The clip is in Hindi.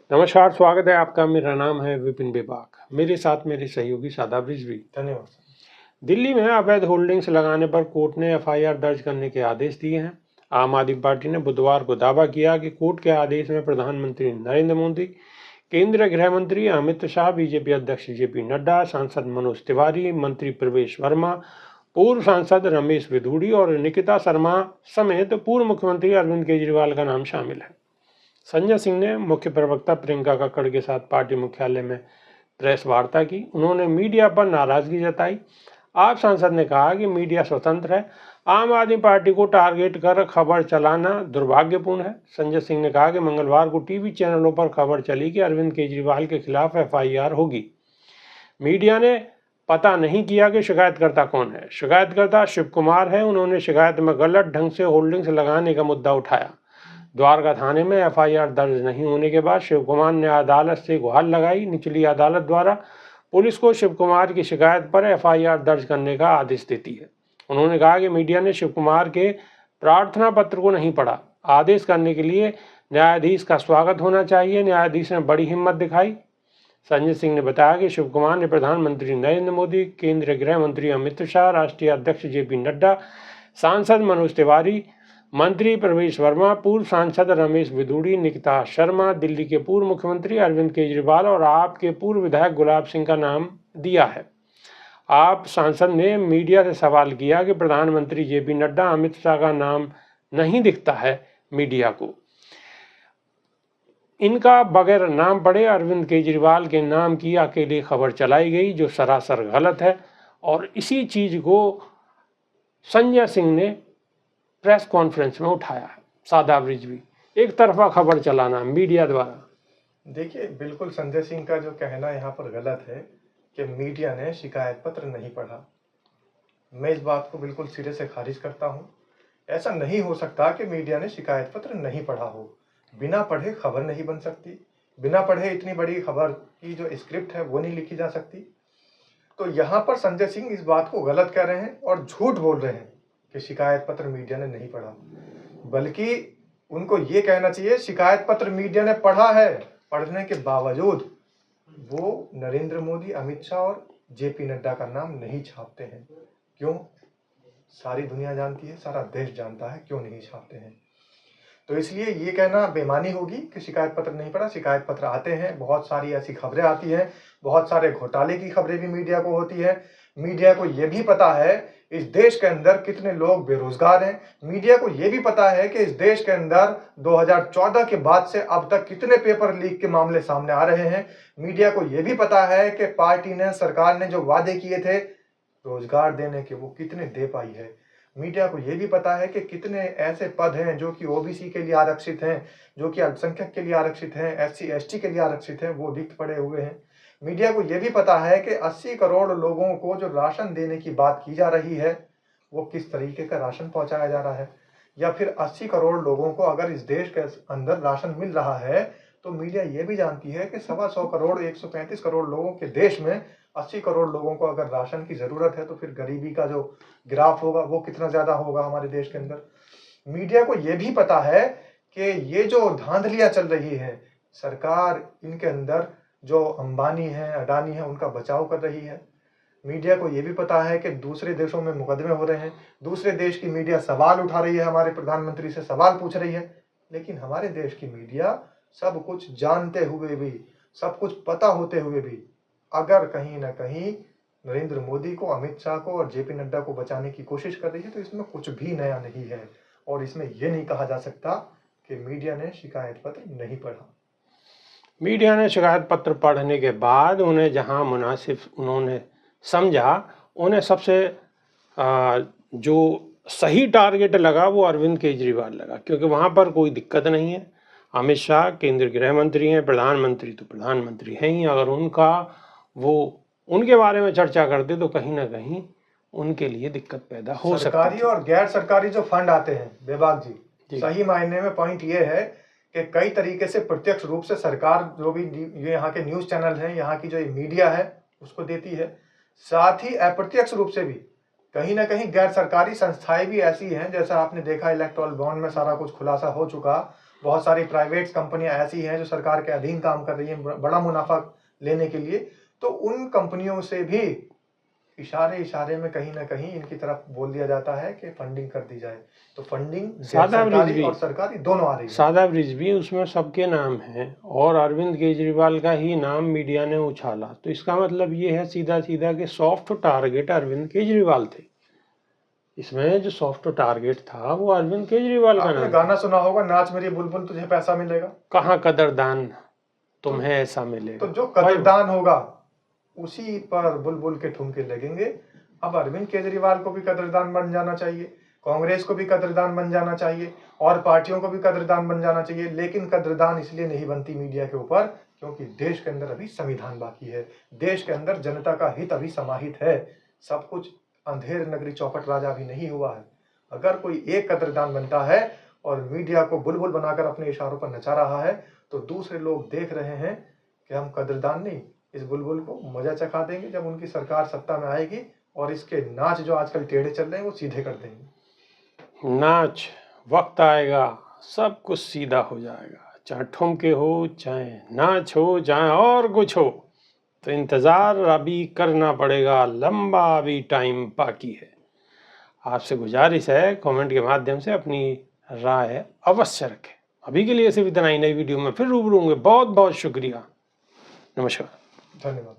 नमस्कार, स्वागत है आपका। मेरा नाम है विपिन बेबाक। मेरे साथ मेरे सहयोगी शादाब रिजवी। धन्यवाद। दिल्ली में अवैध होल्डिंग्स लगाने पर कोर्ट ने एफआईआर दर्ज करने के आदेश दिए हैं। आम आदमी पार्टी ने बुधवार को दावा किया कि कोर्ट के आदेश में प्रधानमंत्री नरेंद्र मोदी, केंद्रीय गृह मंत्री अमित शाह, बीजेपी अध्यक्ष जेपी नड्डा, सांसद मनोज तिवारी, मंत्री प्रवेश वर्मा, पूर्व सांसद रमेश विधूड़ी और निकिता शर्मा समेत पूर्व मुख्यमंत्री अरविंद केजरीवाल का नाम शामिल है। संजय सिंह ने मुख्य प्रवक्ता प्रियंका कक्कड़ के साथ पार्टी मुख्यालय में प्रेस वार्ता की। उन्होंने मीडिया पर नाराजगी जताई। आप सांसद ने कहा कि मीडिया स्वतंत्र है। आम आदमी पार्टी को टारगेट कर खबर चलाना दुर्भाग्यपूर्ण है। संजय सिंह ने कहा कि मंगलवार को टीवी चैनलों पर खबर चली कि अरविंद केजरीवाल के खिलाफ एफआईआर होगी। मीडिया ने पता नहीं किया कि शिकायतकर्ता कौन है। शिकायतकर्ता शिव कुमार है। उन्होंने शिकायत में गलत ढंग से होल्डिंग्स लगाने का मुद्दा उठाया। द्वारका थाने में एफआईआर दर्ज नहीं होने के बाद शिव कुमार ने अदालत से गुहार लगाई। निचली अदालत द्वारा पुलिस को शिव कुमार की शिकायत पर एफआईआर दर्ज करने का आदेश देती है। उन्होंने कहा कि मीडिया ने शिव कुमार के प्रार्थना पत्र को नहीं पढ़ा। आदेश करने के लिए न्यायाधीश का स्वागत होना चाहिए। न्यायाधीश ने बड़ी हिम्मत दिखाई। संजय सिंह ने बताया कि शिव कुमार ने प्रधानमंत्री नरेंद्र मोदी, केंद्रीय गृह मंत्री अमित शाह, राष्ट्रीय अध्यक्ष जेपी नड्डा, सांसद मनोज तिवारी, मंत्री प्रवेश वर्मा, पूर्व सांसद रमेश विधूड़ी, निकिता शर्मा, दिल्ली के पूर्व मुख्यमंत्री अरविंद केजरीवाल और आप के पूर्व विधायक गुलाब सिंह का नाम दिया है। आप सांसद ने मीडिया से सवाल किया कि प्रधानमंत्री जेपी नड्डा, अमित शाह का नाम नहीं दिखता है मीडिया को। इनका बगैर नाम पढ़े अरविंद केजरीवाल के नाम की अकेली खबर चलाई गई, जो सरासर गलत है। और इसी चीज को संजय सिंह ने प्रेस कॉन्फ्रेंस में उठाया है। शादाब रिजवी, एक तरफा खबर चलाना मीडिया द्वारा। देखिए, बिल्कुल संजय सिंह का जो कहना यहाँ पर गलत है कि मीडिया ने शिकायत पत्र नहीं पढ़ा। मैं इस बात को बिल्कुल सिरे से खारिज करता हूँ। ऐसा नहीं हो सकता कि मीडिया ने शिकायत पत्र नहीं पढ़ा हो। बिना पढ़े खबर नहीं बन सकती। बिना पढ़े इतनी बड़ी खबर की जो स्क्रिप्ट है वो नहीं लिखी जा सकती। तो यहाँ पर संजय सिंह इस बात को गलत कह रहे हैं और झूठ बोल रहे हैं कि शिकायत पत्र मीडिया ने नहीं पढ़ा। बल्कि उनको ये कहना चाहिए शिकायत पत्र मीडिया ने पढ़ा है। पढ़ने के बावजूद वो नरेंद्र मोदी, अमित शाह और जेपी नड्डा का नाम नहीं छापते हैं। क्यों? सारी दुनिया जानती है, सारा देश जानता है क्यों नहीं छापते हैं। तो इसलिए ये कहना बेमानी होगी कि शिकायत पत्र नहीं पढ़ा। शिकायत पत्र आते हैं, बहुत सारी ऐसी खबरें आती हैं, बहुत सारे घोटाले की खबरें भी मीडिया को होती है। मीडिया को ये भी पता है इस देश के अंदर कितने लोग बेरोजगार हैं। मीडिया को ये भी पता है कि इस देश के अंदर 2014 के बाद से अब तक कितने पेपर लीक के मामले सामने आ रहे हैं। मीडिया को ये भी पता है कि पार्टी ने, सरकार ने जो वादे किए थे रोजगार देने के, वो कितने दे पाई है। मीडिया को यह भी पता है कि कितने ऐसे पद हैं जो कि ओबीसी के लिए आरक्षित हैं, जो कि अल्पसंख्यक के लिए आरक्षित हैं, एससी एसटी के लिए आरक्षित हैं, वो रिक्त पड़े हुए हैं। मीडिया को यह भी पता है कि 80 करोड़ लोगों को जो राशन देने की बात की जा रही है वो किस तरीके का राशन पहुंचाया जा रहा है। या फिर 80 करोड़ लोगों को अगर इस देश के अंदर राशन मिल रहा है तो मीडिया ये भी जानती है कि 125 करोड़ 135 करोड़ लोगों के देश में 80 करोड़ लोगों को अगर राशन की जरूरत है तो फिर गरीबी का जो ग्राफ होगा वो कितना ज्यादा होगा हमारे देश के अंदर। मीडिया को यह भी पता है कि ये जो धांधलियां चल रही है, सरकार इनके अंदर जो अंबानी है, अडानी है, उनका बचाव कर रही है। मीडिया को यह भी पता है कि दूसरे देशों में मुकदमे हो रहे हैं, दूसरे देश की मीडिया सवाल उठा रही है, हमारे प्रधानमंत्री से सवाल पूछ रही है। लेकिन हमारे देश की मीडिया सब कुछ जानते हुए भी, सब कुछ पता होते हुए भी अगर कहीं ना कहीं नरेंद्र मोदी को, अमित शाह को और जेपी नड्डा को बचाने की कोशिश कर रही है तो इसमें कुछ भी नया नहीं है। और इसमें यह नहीं कहा जा सकता कि मीडिया ने शिकायत पत्र नहीं पढ़ा। मीडिया ने शिकायत पत्र पढ़ने के बाद उन्हें जहां मुनासिब उन्होंने समझा, उन्हें सबसे जो सही टारगेट लगा वो अरविंद केजरीवाल लगा, क्योंकि वहां पर कोई दिक्कत नहीं है। अमित शाह केंद्रीय गृह मंत्री हैं, प्रधानमंत्री तो प्रधानमंत्री हैं ही। अगर उनके बारे में चर्चा करते तो कहीं ना कहीं उनके लिए दिक्कत पैदा हो सकती है। सरकारी और गैर सरकारी जो फंड आते हैं बेबाक जी, सही मायने में पॉइंट ये है कि कई तरीके से प्रत्यक्ष रूप से सरकार जो भी ये यहाँ के न्यूज चैनल हैं, यहाँ की जो मीडिया है उसको देती है। साथ ही अप्रत्यक्ष रूप से भी कहीं ना कहीं गैर सरकारी संस्थाएं भी ऐसी हैं, जैसा आपने देखा इलेक्टोरल बॉन्ड में सारा कुछ खुलासा हो चुका, बहुत सारी प्राइवेट कंपनियां ऐसी हैं जो सरकार के अधीन काम कर रही हैं बड़ा मुनाफा लेने के लिए, तो उन कंपनियों से भी इशारे में कहीं ना कहीं इनकी तरफ बोल दिया जाता है कि फंडिंग कर दी जाए। तो फंडिंग सरकारी और सरकारी दोनों आ रही है। सादा ब्रिज भी उसमें सबके नाम है और अरविंद केजरीवाल का ही नाम मीडिया ने उछाला, तो इसका मतलब ये है सीधा सीधा कि सॉफ्ट टारगेट अरविंद केजरीवाल थे। इसमें जो सॉफ्ट टारगेट था वो अरविंद केजरीवाल का नाम। गाना सुना होगा, नाच मेरी बुलबुल तुझे पैसा मिलेगा, कहाँ कदरदान तुम्हें ऐसा मिलेगा। तो जो कदरदान होगा उसी पर बुलबुल के ठुमके लगेंगे। अब अरविंद केजरीवाल को भी कदरदान बन जाना चाहिए, कांग्रेस को भी कदरदान बन जाना चाहिए और पार्टियों को भी कदरदान बन जाना चाहिए। लेकिन कदरदान इसलिए नहीं बनती मीडिया के ऊपर क्योंकि देश के अंदर अभी संविधान बाकी है, देश के अंदर जनता का हित अभी समाहित है। सब कुछ अंधेर नगरी चौपट राजा अभी नहीं हुआ है। अगर कोई एक कदरदान बनता है और मीडिया को बुलबुल बनाकर अपने इशारों पर नचा रहा है तो दूसरे लोग देख रहे हैं कि हम कदरदान नहीं, इस बुलबुल को मजा चखा देंगे जब उनकी सरकार सत्ता में आएगी और इसके नाच जो आजकल टेढ़े चल रहे हैं वो सीधे कर देंगे। नाच वक्त आएगा सब कुछ सीधा हो जाएगा, चाहे ठुमके हो, चाहे नाच हो, चाहे और कुछ हो, तो इंतज़ार अभी करना पड़ेगा, लंबा अभी टाइम बाकी है। आपसे गुजारिश है कमेंट के माध्यम से अपनी राय अवश्य रखें। अभी के लिए सिर्फ इतना ही, नई वीडियो में फिर रूबरू होंगे। बहुत बहुत शुक्रिया, नमस्कार, धन्यवाद।